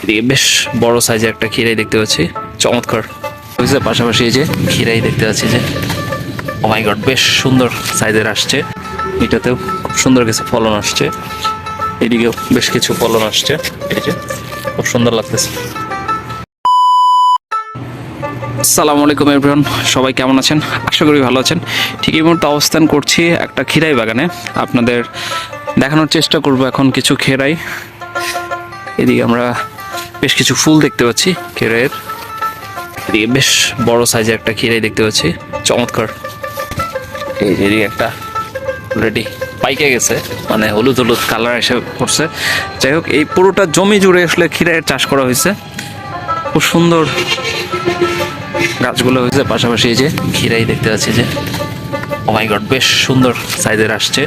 এদিকে বেশ বড় সাইজের একটা খিরাই দেখতে পাচ্ছি, চমৎকার হয়েছে। পাশাপাশি এই যে খিরাই দেখতে পাচ্ছি যে ও মাই গড, বেশ সুন্দর সাইজের আসছে। এটাতেও খুব সুন্দর কিছু ফলন আসছে, এদিকেও বেশ কিছু ফলন আসছে। এই যে খুব সুন্দর লাগতেছে। আসসালামু আলাইকুম এভরিওয়ান, সবাই কেমন আছেন? আশা করি ভালো আছেন। ঠিক এই মুহূর্তে অবস্থান করছি একটা খিরাই বাগানে, আপনাদের দেখানোর চেষ্টা করব এখন কিছু খিরাই। এদিকে আমরা বেশ কিছু ফুল দেখতে পাচ্ছি খিরাইয়ের। এদিকে বেশ বড় সাইজের একটা খিরাই দেখতে পাচ্ছি, চমৎকার। এই যে এদিকে একটা অলরেডি পাইকে গেছে, মানে হলুদ হলুদ কালার এসে পড়ছে। যাই হোক, এই পুরোটা জমি জুড়ে আসলে খিরাইয়ের চাষ করা হয়েছে, খুব সুন্দর গাছগুলো হয়েছে। পাশাপাশি এই যে খিরাই দেখতে পাচ্ছি যে ও মাই গড, বেশ সুন্দর সাইজের আসছে।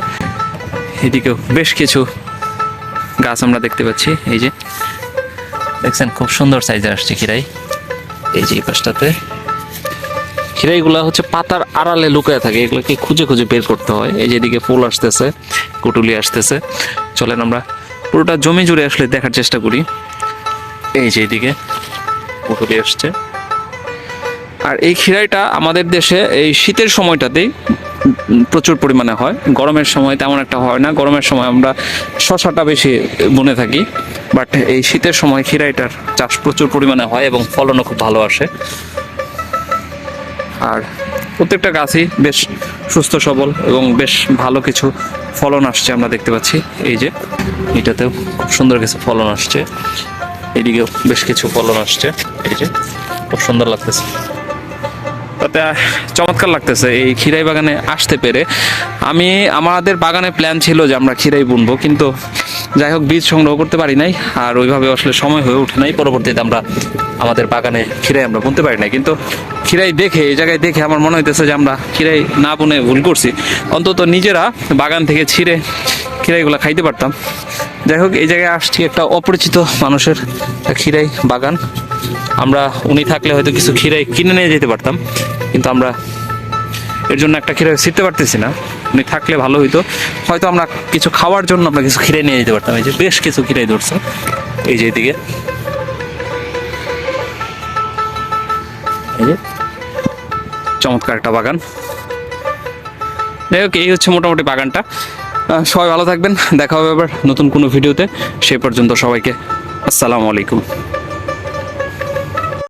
এদিকেও বেশ কিছু গাছ আমরা দেখতে পাচ্ছি, এই যে দেখছেন খুব সুন্দর সাইজের আসছে খিরাই। এই যে এই পাশটাতে খিরাইগুলা হচ্ছে পাতার আড়ালে লুকায় থাকে, এগুলোকে খুঁজে খুঁজে বের করতে হয়। এই যে এদিকে ফুল আসতেছে, কুটুলি আসতেছে। চলেন আমরা পুরোটা জমি জুড়ে আসলে দেখার চেষ্টা করি। এই যে এদিকে কুটুলি আসছে। আর এই খিরাইটা আমাদের দেশে এই শীতের সময়টাতেই প্রচুর পরিমাণে হয়, গরমের সময় তেমন একটা হয় না। গরমের সময় আমরা শসাটা বেশি বুনে থাকি, বাট এই শীতের সময় খিরাইটার চাষ প্রচুর পরিমাণে হয় এবং ফলনও খুব ভালো আসে। আর প্রত্যেকটা গাছই বেশ সুস্থ সবল এবং বেশ ভালো কিছু ফলন আসছে আমরা দেখতে পাচ্ছি। এই যে এটাতেও খুব সুন্দর কিছু ফলন আসছে, এদিকেও বেশ কিছু ফলন আসছে। এই যে খুব সুন্দর লাগতেছে, তাতে চমৎকার লাগতেছে এই খিরাই বাগানে আসতে পেরে। আমাদের বাগানে প্ল্যান ছিল যে আমরা খিরাই বুনবো, কিন্তু যাই হোক বীজ সংগ্রহ করতে পারি নাই, আর ওইভাবে আসলে সময় হয়ে ওঠে নাই। পরবর্তীতে আমরা আমাদের বাগানে খিরাই আমরা বুনতে পারি নাই, কিন্তু খিরাই দেখে এই জায়গায় দেখে আমার মনে হইতেছে যে আমরা খিরাই না বুনে ভুল করছি, অন্তত নিজেরা বাগান থেকে ছিঁড়ে খিরাইগুলো খাইতে পারতাম। যাই হোক, এই জায়গায় আসছি একটা অপরিচিত মানুষের খিরাই বাগান। উনি থাকলে হয়তো কিছু খিরাই কিনে নিয়ে যেতে পারতাম, কিন্তু আমরা এর জন্য একটা খিরাই ছিঁড়তে পারতেছি না। উনি থাকলে ভালো হইতো, হয়তো আমরা কিছু খাওয়ার জন্য আমরা কিছু খিরাই নিয়ে যেতে পারতাম। এই যে বেশ কিছু খিরাই ধরছে, এই যে এদিকে এই যে চমৎকার একটা বাগান। যাই হোক, এই হচ্ছে মোটামুটি বাগানটা। সবাই ভালো থাকবেন, দেখা হবে আবার নতুন কোনো ভিডিওতে। সেই পর্যন্ত সবাইকে আসসালামু আলাইকুম।